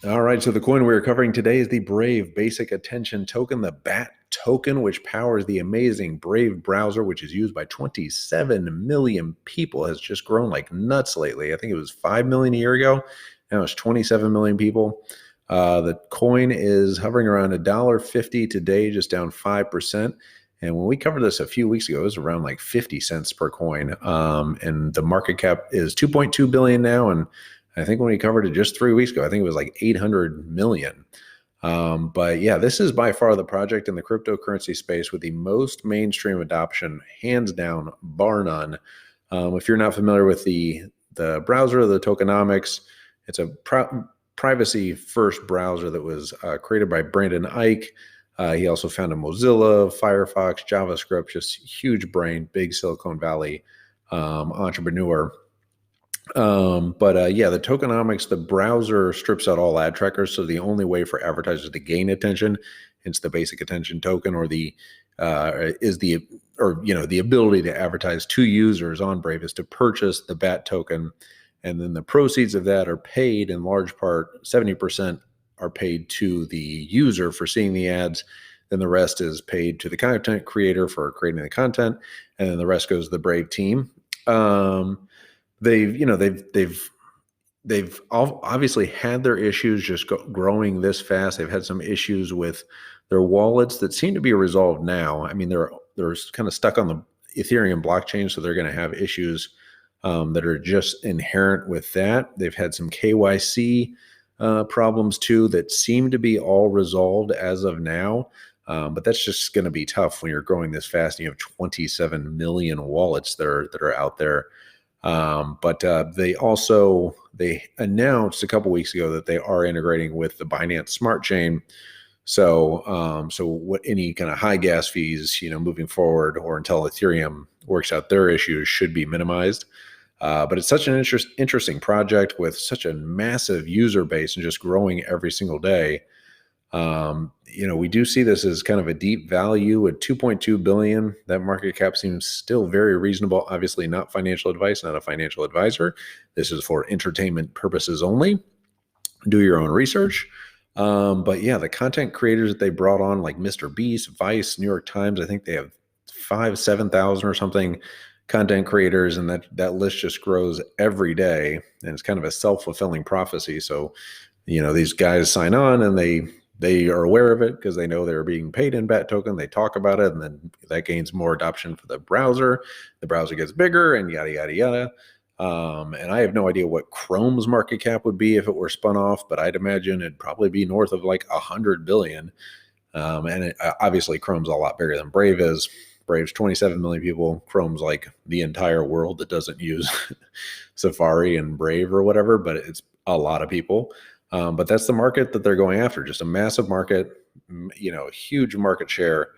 All right, so the coin we're covering today is the Brave Basic Attention Token, the BAT token, which powers the amazing Brave browser, which is used by 27 million people, has just grown like nuts lately. I think it was 5 million a year ago. Now it's 27 million people. The coin is hovering around $1.50 today, just down 5%. And when we covered this a few weeks ago, it was around like 50 cents per coin. And the market cap is 2.2 billion now. And I think when we covered it just 3 weeks ago, I think it was like 800 million. But yeah, this is by far the project in the cryptocurrency space with the most mainstream adoption, hands down, bar none. If you're not familiar with the browser, the tokenomics, it's a privacy first browser that was created by Brandon Ike. He also founded Mozilla, Firefox, JavaScript, just huge brain, big Silicon Valley entrepreneur. Yeah, the tokenomics, the browser strips out all ad trackers. So the only way for advertisers to gain attention, hence the basic attention token, or the ability to advertise to users on Brave is to purchase the BAT token. And then the proceeds of that are paid in large part, 70% are paid to the user for seeing the ads. Then the rest is paid to the content creator for creating the content. And then the rest goes to the Brave team. They've obviously had their issues just growing this fast. They've had some issues with their wallets that seem to be resolved now. I mean, they're kind of stuck on the Ethereum blockchain, so they're going to have issues that are just inherent with that. They've had some KYC problems too that seem to be all resolved as of now. But that's just going to be tough when you're growing this fast and you have 27 million wallets that are out there. They announced a couple weeks ago that they are integrating with the Binance Smart Chain. So what any kind of high gas fees, moving forward or until Ethereum works out their issues should be minimized. But it's such an interesting project with such a massive user base and just growing every single day. We do see this as kind of a deep value at 2.2 billion. That market cap seems still very reasonable. Obviously not financial advice, not a financial advisor. This is for entertainment purposes only. Do your own research. But yeah, the content creators that they brought on, like Mr. Beast, Vice, New York Times, I think they have 7,000 or something content creators, and that list just grows every day. And it's kind of a self-fulfilling prophecy. So, these guys sign on and they are aware of it because they know they're being paid in BAT token. They talk about it, and then that gains more adoption for the browser. The browser gets bigger, and yada, yada, yada. And I have no idea what Chrome's market cap would be if it were spun off, but I'd imagine it'd probably be north of like 100 billion. Obviously, Chrome's a lot bigger than Brave is. Brave's 27 million people. Chrome's like the entire world that doesn't use Safari and Brave or whatever, but it's a lot of people. But that's the market that they're going after, just a massive market, huge market share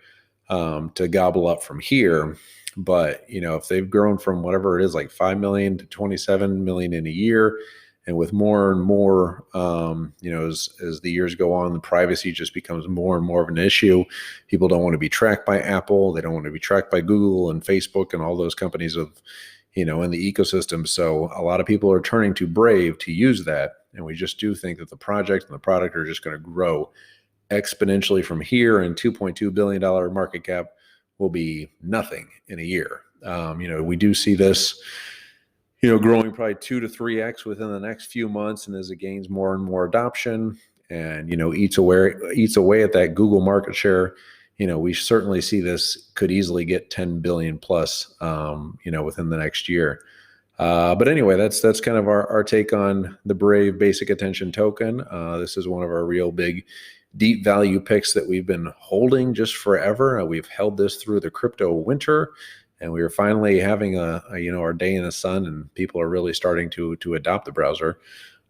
to gobble up from here. But, if they've grown from whatever it is, like 5 million to 27 million in a year, and with more and more, as the years go on, the privacy just becomes more and more of an issue. People don't want to be tracked by Apple. They don't want to be tracked by Google and Facebook and all those companies in the ecosystem. So a lot of people are turning to Brave to use that. And we just do think that the project and the product are just going to grow exponentially from here, and $2.2 billion market cap will be nothing in a year. We do see this, growing probably 2 to 3x within the next few months. And as it gains more and more adoption and, eats away at that Google market share, we certainly see this could easily get 10 billion plus, within the next year. But anyway, that's kind of our take on the Brave Basic Attention Token. This is one of our real big, deep value picks that we've been holding just forever. We've held this through the crypto winter, and we are finally having our day in the sun, and people are really starting to adopt the browser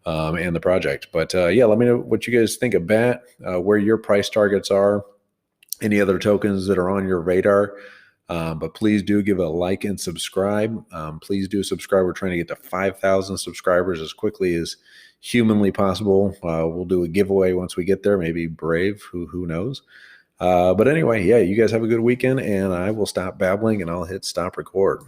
and the project. But yeah, let me know what you guys think of BAT, where your price targets are, any other tokens that are on your radar. But please do give a like and subscribe. Please do subscribe. We're trying to get to 5,000 subscribers as quickly as humanly possible. We'll do a giveaway once we get there, maybe Brave, who knows. But anyway, yeah, you guys have a good weekend, and I will stop babbling and I'll hit stop record.